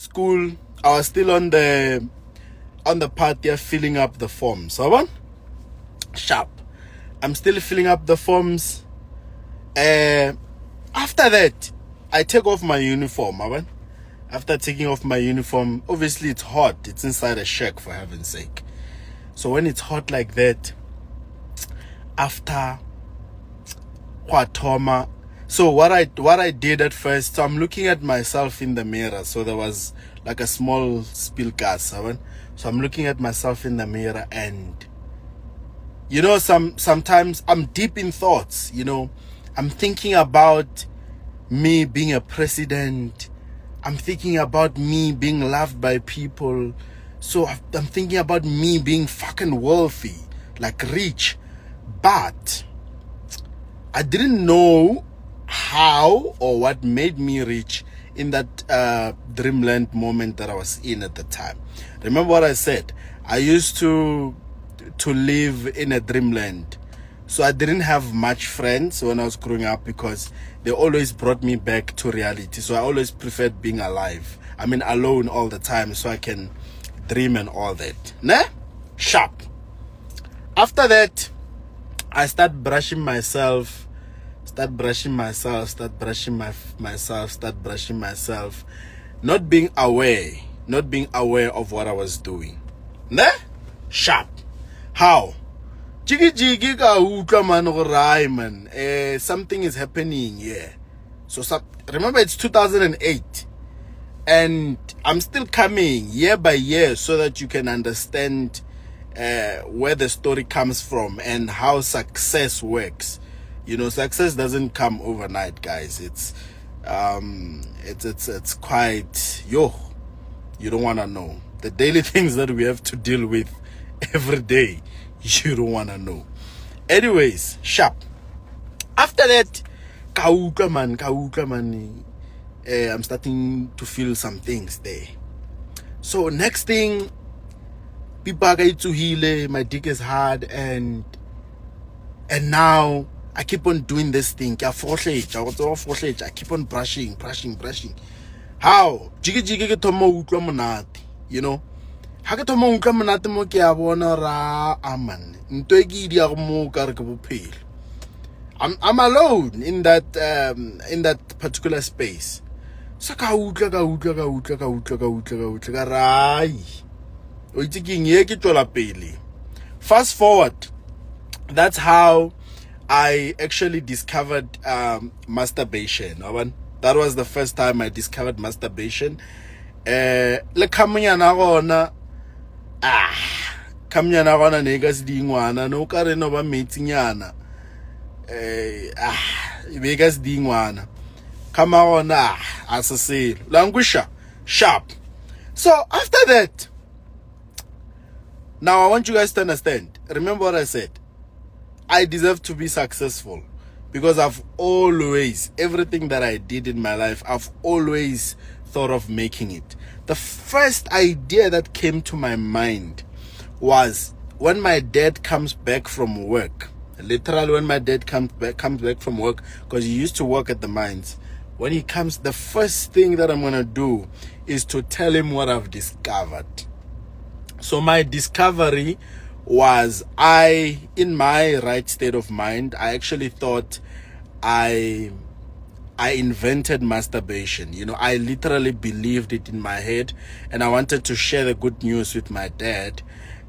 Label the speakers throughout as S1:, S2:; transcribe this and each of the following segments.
S1: school, I was still on the part there filling up the forms. So sharp. I'm still filling up the forms. After that, I take off my uniform. After taking off my uniform, obviously it's hot. It's inside a shack, for heaven's sake. So when it's hot like that, after Kwatoma, so what I did at first, so I'm looking at myself in the mirror. So there was like a small spill gas. So I'm looking at myself in the mirror, and you know, sometimes I'm deep in thoughts. You know, I'm thinking about me being a president. I'm thinking about me being loved by people. So I'm thinking about me being fucking wealthy, like rich. But I didn't know how or what made me rich in that dreamland moment that I was in at the time. Remember what I said? I used to live in a dreamland. So I didn't have much friends when I was growing up because they always brought me back to reality. So I always preferred being alive. I mean, alone all the time so I can dream and all that. Nah? Sharp. After that, I start brushing myself. Not being aware of what I was doing. Nah? Sharp. How? Jiggy ka utlwa man gore man. Something is happening here. So remember, it's 2008. And I'm still coming year by year so that you can understand where the story comes from and how success works. You know, success doesn't come overnight, guys. It's quite, you don't want to know the daily things that we have to deal with every day. You don't want to know. Anyways, sharp. After that, kauka man, I'm starting to feel some things there. So next thing, my dick is hard, and now I keep on doing this thing. I keep on brushing. How? Jiggy tomo utlwa monate, you know? Ha ke thoma utlwa monate mo ke a bona ra aman. Nto e ke di a mo ka re ke bophelo. I'm alone in that particular space. So ka utlwa ka rai. O itse ke nye ke tlola pele. Fast forward. That's how I actually discovered masturbation. That was the first time I discovered masturbation. Le kamunyana gona kamunyana gona ne ka se dingwana no ka re no ba metsinyana be ka se dingwana kama gona asaselo languisha sharp. So after that, now I want you guys to understand. Remember what I said. I deserve to be successful because I've always, everything that I did in my life, I've always thought of making it. The first idea that came to my mind was when my dad comes back from work. Literally, when my dad comes back from work, because he used to work at the mines. When he comes, the first thing that I'm going to do is to tell him what I've discovered. So my discovery was, in my right state of mind, I actually thought I invented masturbation. You know, I literally believed it in my head, and I wanted to share the good news with my dad,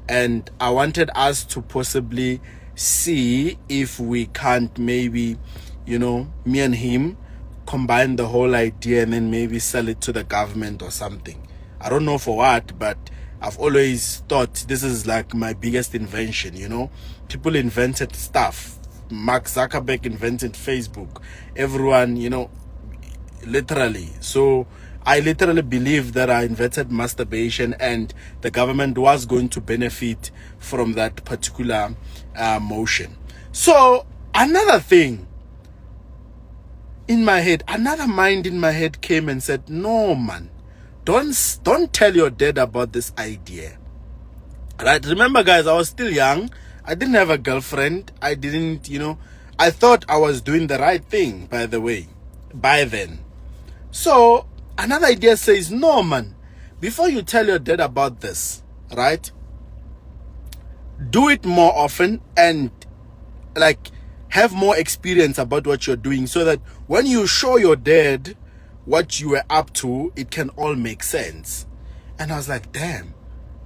S1: and I wanted us to possibly see if we can't maybe, you know, me and him combine the whole idea and then maybe sell it to the government or something. I don't know for what, but I've always thought this is like my biggest invention, you know. People invented stuff. Mark Zuckerberg invented Facebook. Everyone, you know, literally. So I literally believe that I invented masturbation, and the government was going to benefit from that particular motion. So another thing in my head, another mind in my head came and said, no man, don't tell your dad about this idea. Right? Remember, guys, I was still young. I didn't have a girlfriend. I didn't, you know, I thought I was doing the right thing, by the way, by then. So another idea says, no man, before you tell your dad about this, right, do it more often and like have more experience about what you're doing, so that when you show your dad what you were up to, it can all make sense. And I was like, damn,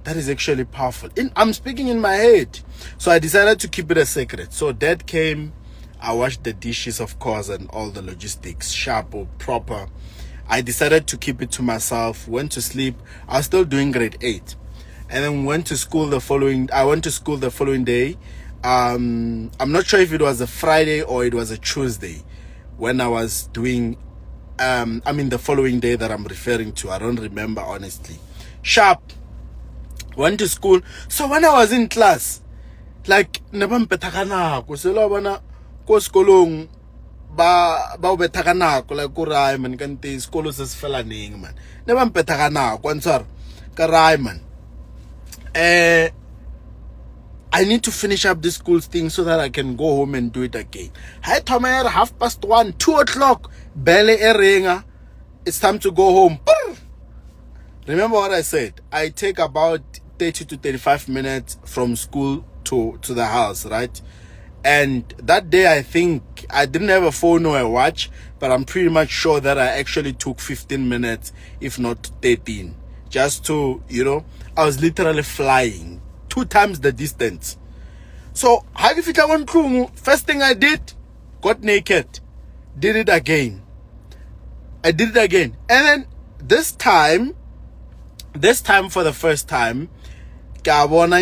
S1: that is actually powerful. I'm speaking in my head. So I decided to keep it a secret. So dad came, I washed the dishes, of course, and all the logistics, sharp or proper. I decided to keep it to myself, went to sleep. I was still doing grade 8. And then went to school the following day. I'm not sure if it was a Friday or it was a Tuesday when I was doing, the following day that I'm referring to. I don't remember, honestly. Sharp. Went to school. So when I was in class, like, never mpetakana, kusela ko skolong ba betakanako like ko rai man kante skolo se fela ning man ne ba mpetakana ko ntshwara ka rai man. I need to finish up this school thing so that I can go home and do it again. Hi Tomer, 1:30, 2 o'clock, belle eringa, it's time to go home. Remember what I said? I take about 30 to 35 minutes from school to the house, right? And that day, I think I didn't have a phone or a watch, but I'm pretty much sure that I actually took 15 minutes, if not 13, just to, I was literally flying 2 times the distance. So, first thing I did, got naked, did it again. I did it again. And then this time for the first time, remember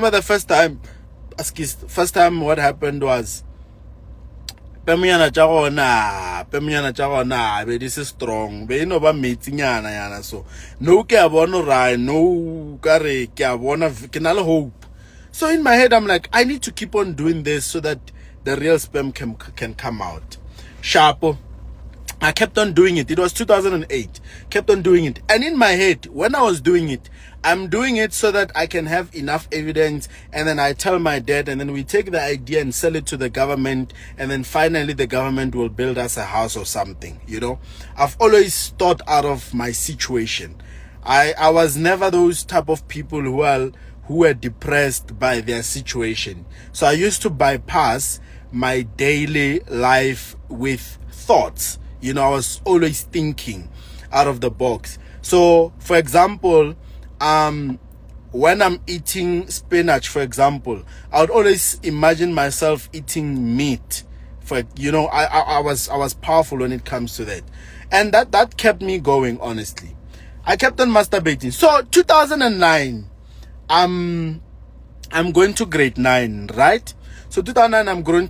S1: the first time what happened was pemiana chagona be this is strong be no ba metsinyana yana, so no ke a bona right, no kare ke a bona ke na le hope. So in my head I'm like, I need to keep on doing this so that the real sperm can come out. Sharpo, I kept on doing it. It was 2008. Kept on doing it. And in my head, when I was doing it, I'm doing it so that I can have enough evidence. And then I tell my dad, and then we take the idea and sell it to the government. And then finally the government will build us a house or something. I've always thought out of my situation. I was never those type of people who were depressed by their situation. So I used to bypass my daily life with thoughts. I was always thinking out of the box. So, for example, when I'm eating spinach, for example, I would always imagine myself eating meat. I was powerful when it comes to that. And that kept me going, honestly. I kept on masturbating. So, 2009, I'm going to grade 9, right? So 2009,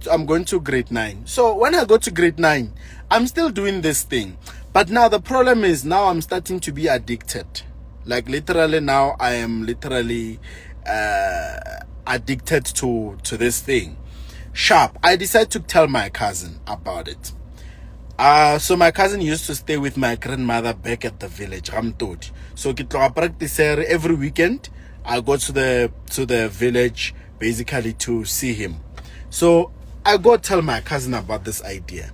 S1: I'm going to grade 9. So when I go to grade 9, I'm still doing this thing. But now the problem is, now I'm starting to be addicted. Like literally now I am literally addicted to this thing. Sharp. I decided to tell my cousin about it. So my cousin used to stay with my grandmother back at the village, Ramtoti. So I practice every weekend. I go to the village basically to see him. So I go tell my cousin about this idea.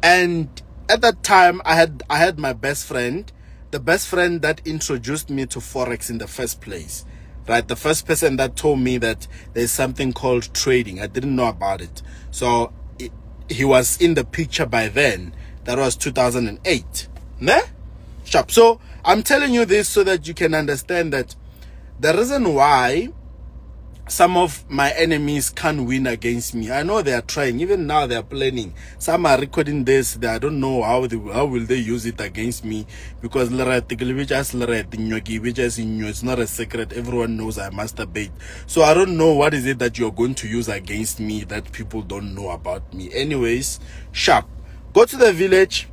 S1: And at that time I had my best friend, the best friend that introduced me to Forex in the first place. Right? The first person that told me that there's something called trading. I didn't know about it. So he was in the picture by then. That was 2008. Ne? Sharp. So I'm telling you this so that you can understand that the reason why some of my enemies can't win against me, I know they are trying. Even now they are planning. Some are recording this. I don't know how will they use it against me, because it's not a secret. Everyone knows I masturbate. So I don't know what is it that you're going to use against me that people don't know about me. Anyways, sharp. Go to the village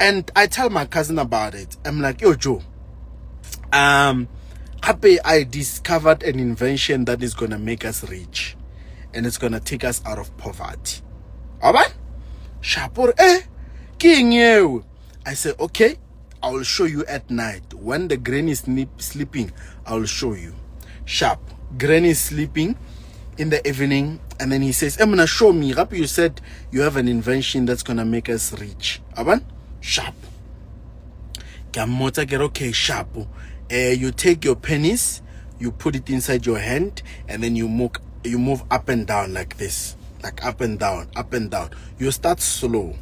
S1: and I tell my cousin about it. I'm like, yo, Joe, I discovered an invention that is going to make us rich, and it's going to take us out of poverty. Alright? Shapur, king you. I said, okay, I will show you at night. When the granny is sleeping, I will show you. Sharp. Granny is sleeping in the evening, and then he says, I'm going to show me. Rapi, you said you have an invention that's going to make us rich. Alright? Sharp. Okay, sharp. You take your pennies, you put it inside your hand, and then you move up and down like this. Like up and down, up and down. You start slow.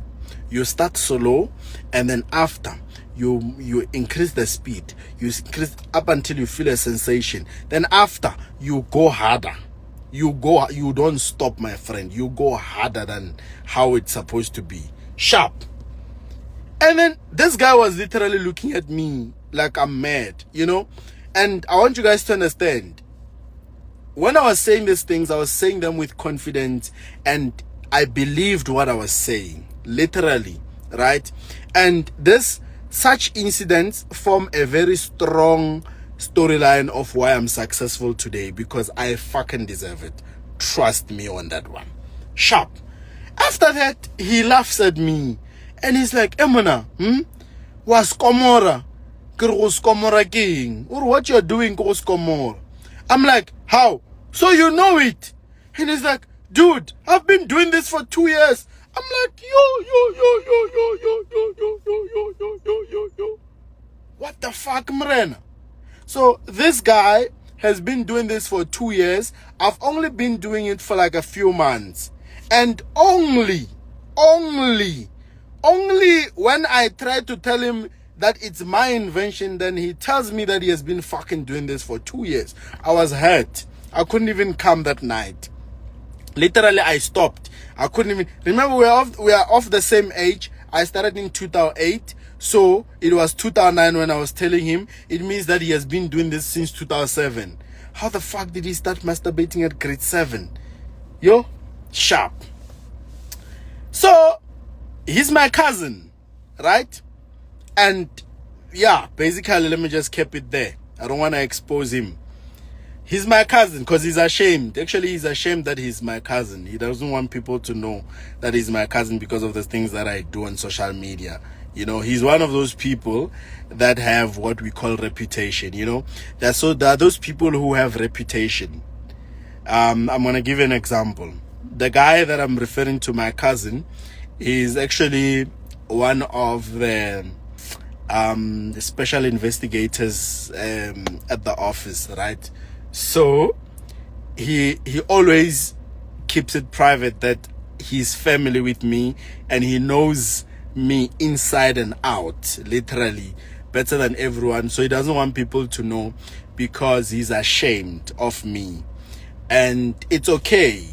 S1: And then after you increase the speed. You increase up until you feel a sensation. Then after you go harder. You don't stop, my friend. You go harder than how it's supposed to be. Sharp. And then this guy was literally looking at me like I'm mad, And I want you guys to understand, when I was saying these things, I was saying them with confidence, and I believed what I was saying, literally, right? And such incidents form a very strong storyline of why I'm successful today, because I fucking deserve it. Trust me on that one. Sharp. After that, he laughs at me and he's like, Emona, was Komora? Komora king? Or what you're doing, Komora? I'm like, how? So you know it? And he's like, dude, I've been doing this for 2 years. I'm like, yo. What the fuck, Mrena? So this guy has been doing this for 2 years. I've only been doing it for like a few months. And only when I try to tell him that it's my invention, then he tells me that he has been fucking doing this for 2 years. I was hurt. I couldn't even come that night. Literally, I stopped. I couldn't even. Remember, we are of the same age. I started in 2008. So it was 2009 when I was telling him. It means that he has been doing this since 2007. How the fuck did he start masturbating at grade 7? Yo, sharp. So he's my cousin, right? And yeah, basically, let me just keep it there. I don't want to expose him. He's my cousin because he's ashamed. Actually, he's ashamed that he's my cousin. He doesn't want people to know that he's my cousin because of the things that I do on social media. He's one of those people that have what we call reputation. There are those people who have reputation. I'm going to give you an example. The guy that I'm referring to, my cousin, is actually one of the special investigators at the office, right? So he always keeps it private that he's family with me, and he knows me inside and out, literally, better than everyone. So he doesn't want people to know because he's ashamed of me. And it's okay.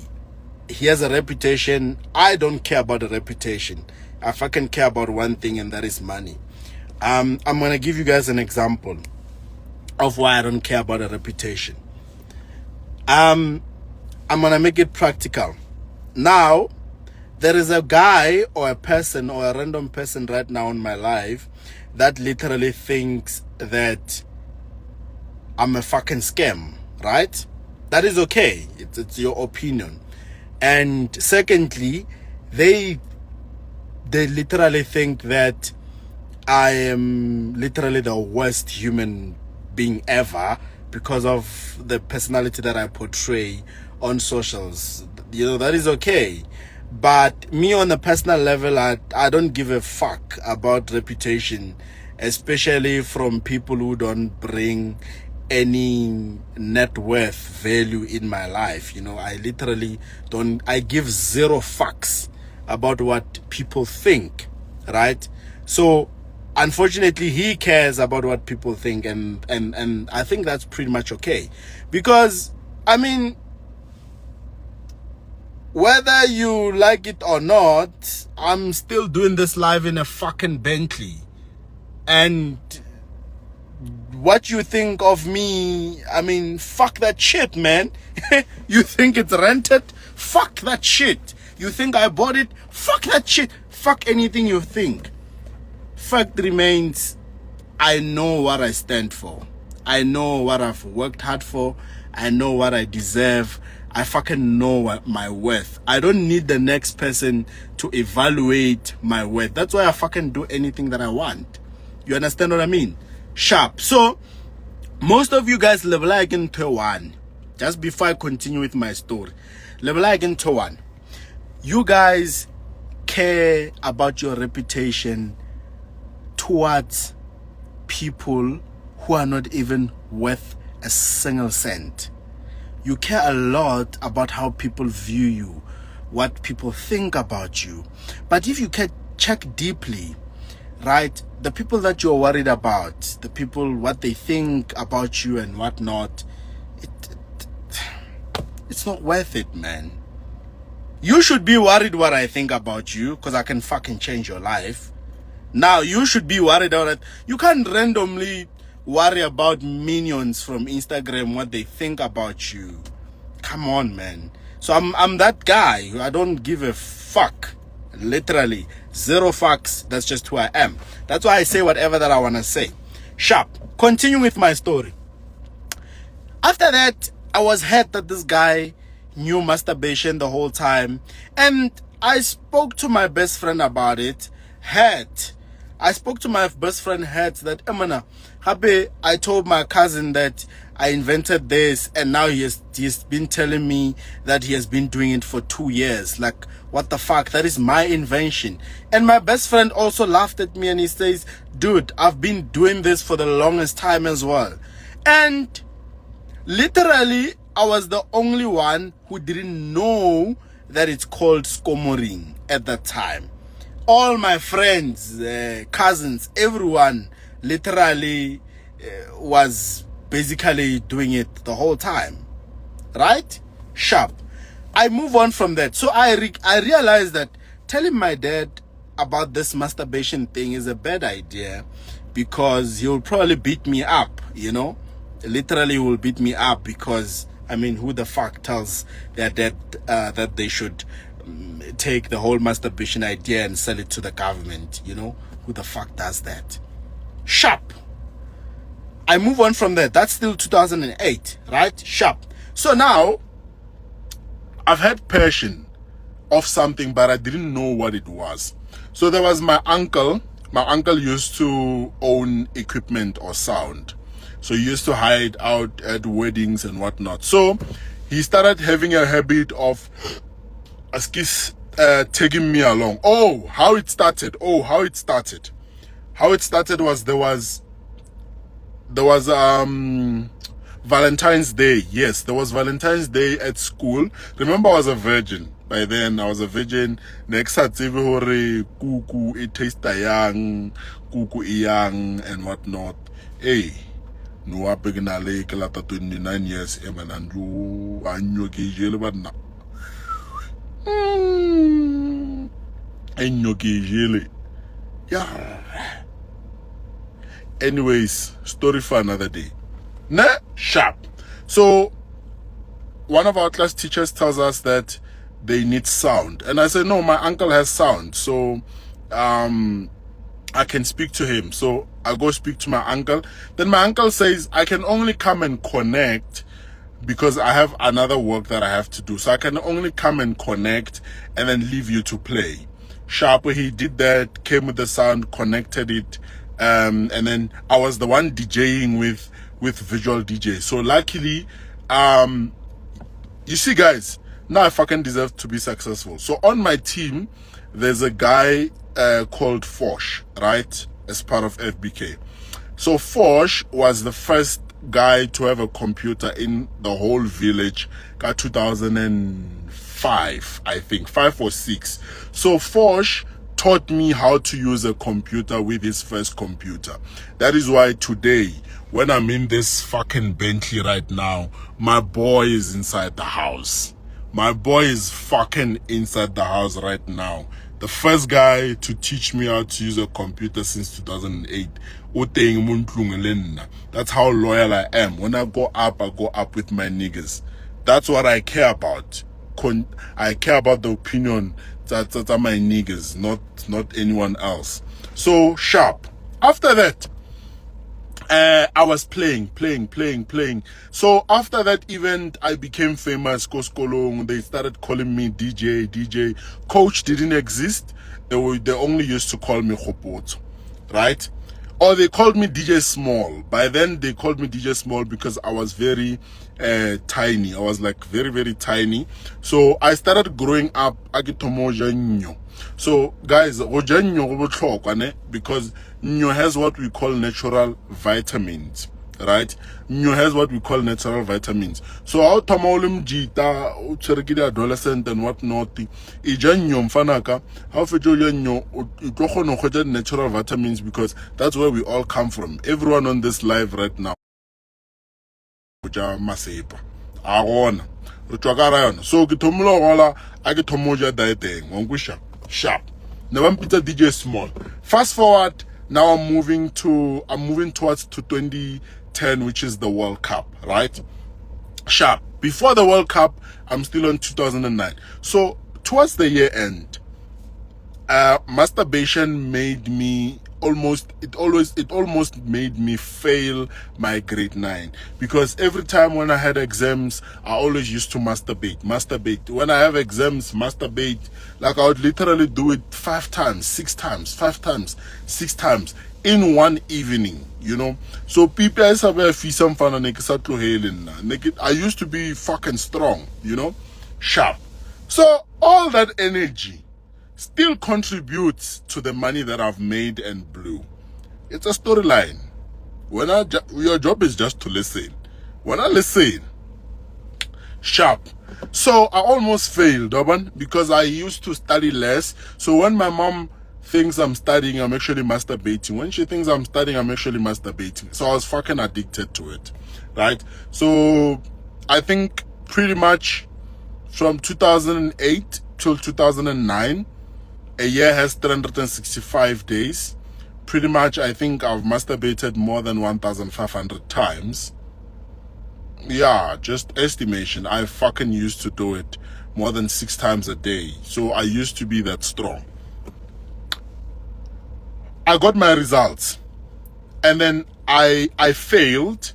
S1: He has a reputation. I don't care about the reputation. I fucking care about one thing, and that is money. I'm going to give you guys an example of why I don't care about a reputation. I'm going to make it practical. Now, there is a guy or a person or a random person right now in my life that literally thinks that I'm a fucking scam, right? That is okay. It's your opinion. And secondly, they literally think that I am literally the worst human being ever because of the personality that I portray on socials. That is okay. But me on a personal level, I don't give a fuck about reputation, especially from people who don't bring any net worth value in my life. I literally don't. I give zero fucks about what people think, right? So unfortunately, he cares about what people think, and I think that's pretty much okay, because whether you like it or not, I'm still doing this live in a fucking Bentley. And what you think of me, fuck that shit, man. You think it's rented? Fuck that shit. You think I bought it? Fuck that shit. Fuck anything you think. Fact remains, I know what I stand for. I know what I've worked hard for. I know what I deserve. I fucking know what my worth. I don't need the next person to evaluate my worth. That's why I fucking do anything that I want. You understand what I mean? Sharp. So, most of you guys level like into one. Just before I continue with my story. Level like into one. You guys care about your reputation towards people who are not even worth a single cent. You care a lot about how people view you, what people think about you. But if you can check deeply, right, the people that you're worried about, the people, what they think about you and whatnot, it's not worth it, man. You should be worried what I think about you, because I can fucking change your life. Now, you should be worried about it. You can't randomly worry about minions from Instagram, what they think about you. Come on, man. So I'm that guy. I don't give a fuck. Literally, zero fucks. That's just who I am. That's why I say whatever that I want to say. Sharp. Continue with my story. After that, I was hurt that this guy knew masturbation the whole time. And I spoke to my best friend about it. Hurt. I spoke to my best friend Hurt that, Emana, Happy, I told my cousin that I invented this, and now he's been telling me that he has been doing it for 2 years. Like, what the fuck? That is my invention. And my best friend also laughed at me and he says, dude, I've been doing this for the longest time as well. And literally, I was the only one who didn't know that it's called skomoring at that time. All my friends, cousins, everyone literally was basically doing it the whole time. Right? Sharp. I move on from that. So I realized that telling my dad about this masturbation thing is a bad idea, because he'll probably beat me up, you know? Literally will beat me up, because, I mean, who the fuck tells their dad that they should take the whole masturbation idea and sell it to the government, you know? Who the fuck does that? Sharp. I move on from that. That's still 2008, right? Sharp. So now, I've had passion of something, but I didn't know what it was. So there was my uncle. My uncle used to own equipment or sound. So he used to hide out at weddings and whatnot. So he started having a habit of taking me along. How it started was there was Valentine's Day. Yes, there was Valentine's Day at school. Remember, I was a virgin. By then, I was a virgin. Next kuku, it tastes young, kuku young, and whatnot. Hey, no, I begin a lake, 29 years, Emanandu, and you get but now. Yeah. Anyways, story for another day. Sharp. So one of our class teachers tells us that they need sound, and I said, no, my uncle has sound, so I can speak to him. So I go speak to my uncle. Then my uncle says I can only come and connect because I have another work that I have to do. So I can only come and connect and then leave you to play. Sharp, he did that, came with the sound, connected it, and then I was the one DJing with visual DJ. So luckily, you see, guys, now I fucking deserve to be successful. So on my team, there's a guy called Fosh, right? As part of FBK. So Fosh was the first guy to have a computer in the whole village. Got 2005, I think, 5 or 6. So Fosh taught me how to use a computer with his first computer. That is why today, when I'm in this fucking Bentley right now, my boy is inside the house. My boy is fucking inside the house right now. The first guy to teach me how to use a computer since 2008. That's how loyal I am. When I go up with my niggas. That's what I care about. I care about the opinion that are my niggas, not anyone else. So sharp. After that, I was playing. So after that event, I became famous. They started calling me DJ. Coach didn't exist. They only used to call me Khopot, right?
S2: or they called me DJ Small. By then they called me DJ Small because I was very tiny. I was like very, very tiny. So I started growing up agitomo. So guys, because nyo has what we call natural vitamins, right? Nyo has what we call natural vitamins. So how tamaulum jita ucherekidi adolescent and whatnot, ijanyo mfanaka, how fejo yanyo utokhono natural vitamins, because that's where we all come from. Everyone on this live right now. Masepa. Agona. So gitomulo wala agitomoja dieteng. Wangusha. Sharp. Now I'm Peter DJ Small. Fast forward, now I'm moving towards to 2010, which is the World Cup, right? Sharp. Before the World Cup, I'm still on 2009. So towards the year end, masturbation made me almost made me fail my grade 9, because every time when I had exams, I always used to masturbate. When I have exams, masturbate. Like I would literally do it 5 times, 6 times, 5 times, 6 times in one evening, you know. So people, I used to be fucking strong, you know, sharp. So all that energy still contributes to the money that I've made and blew. It's a storyline. Your job is just to listen. When I listen, sharp. So I almost failed, because I used to study less. So when my mom thinks I'm studying, I'm actually masturbating. When she thinks I'm studying, I'm actually masturbating. So I was fucking addicted to it, right? So I think pretty much from 2008 till 2009, a year has 365 days. Pretty much, I think I've masturbated more than 1,500 times. Yeah, just estimation. I fucking used to do it more than 6 times a day. So I used to be that strong. I got my results. And then I failed.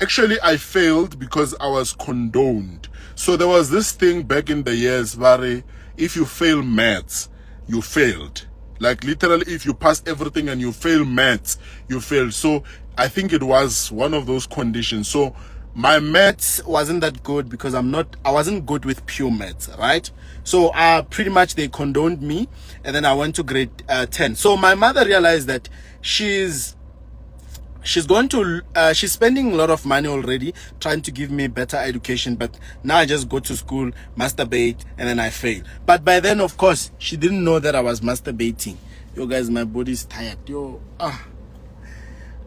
S2: Actually, I failed because I was condoned. So there was this thing back in the years where if you fail maths, you failed. Like literally, if you pass everything and you fail maths, you failed. So I think it was one of those conditions. So my maths wasn't that good because I wasn't good with pure maths, right? So pretty much they condoned me, and then I went to grade 10. So my mother realized that she's spending a lot of money already trying to give me better education, but now I just go to school, masturbate, and then I fail. But by then, of course, she didn't know that I was masturbating. Yo guys, my body's tired. Yo,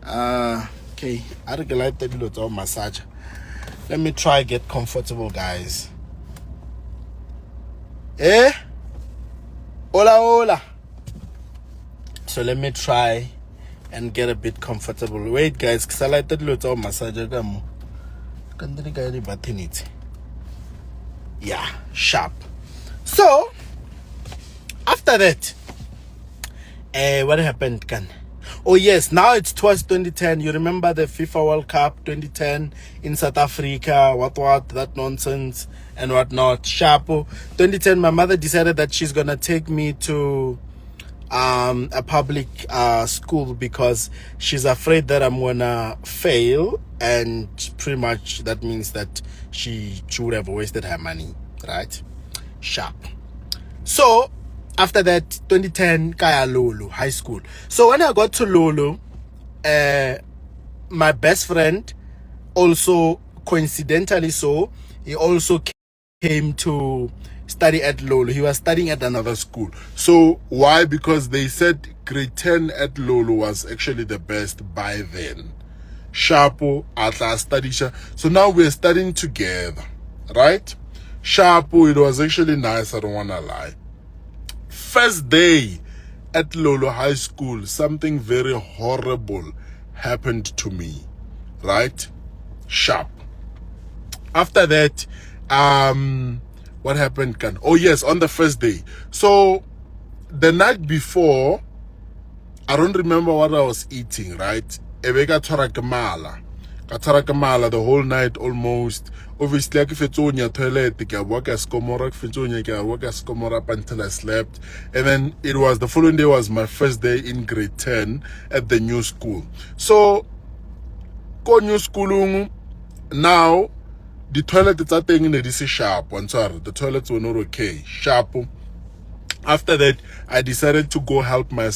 S2: okay, I regulate the little of massage. Let me try get comfortable, guys. Hola. So let me try and get a bit comfortable. Wait, guys, because I like that little massage. Yeah, sharp. So after that, what happened? Oh yes, now it's towards 2010. You remember the FIFA World Cup 2010 in South Africa? What that nonsense and whatnot. Sharpo. 2010, my mother decided that she's gonna take me to a public school because she's afraid that I'm gonna fail, and pretty much that means that she would have wasted her money, right? Sharp. So after that, 2010, Kaya Lolo high school. So when I got to Lolo, my best friend also, coincidentally so, he also came to study at Lolo. He was studying at another school. So why? Because they said grade 10 at Lolo was actually the best by then. Sharpo Atla study. So now we're studying together, right? Sharpo, it was actually nice, I don't wanna lie. First day at Lolo High School, something very horrible happened to me, right? Sharp. After that, what happened? Oh yes, on the first day. So the night before, I don't remember what I was eating, right? Ebeka Torakamala. Kataramala the whole night almost. Obviously, I fetsonya toilet, I work as komora, I work as komora up until I slept. And then the following day was my first day in grade 10 at the new school. So, go new school now. The toilet is a thing in the sharp. I'm sorry, the toilets were not okay. Sharp. After that, I decided to go help myself.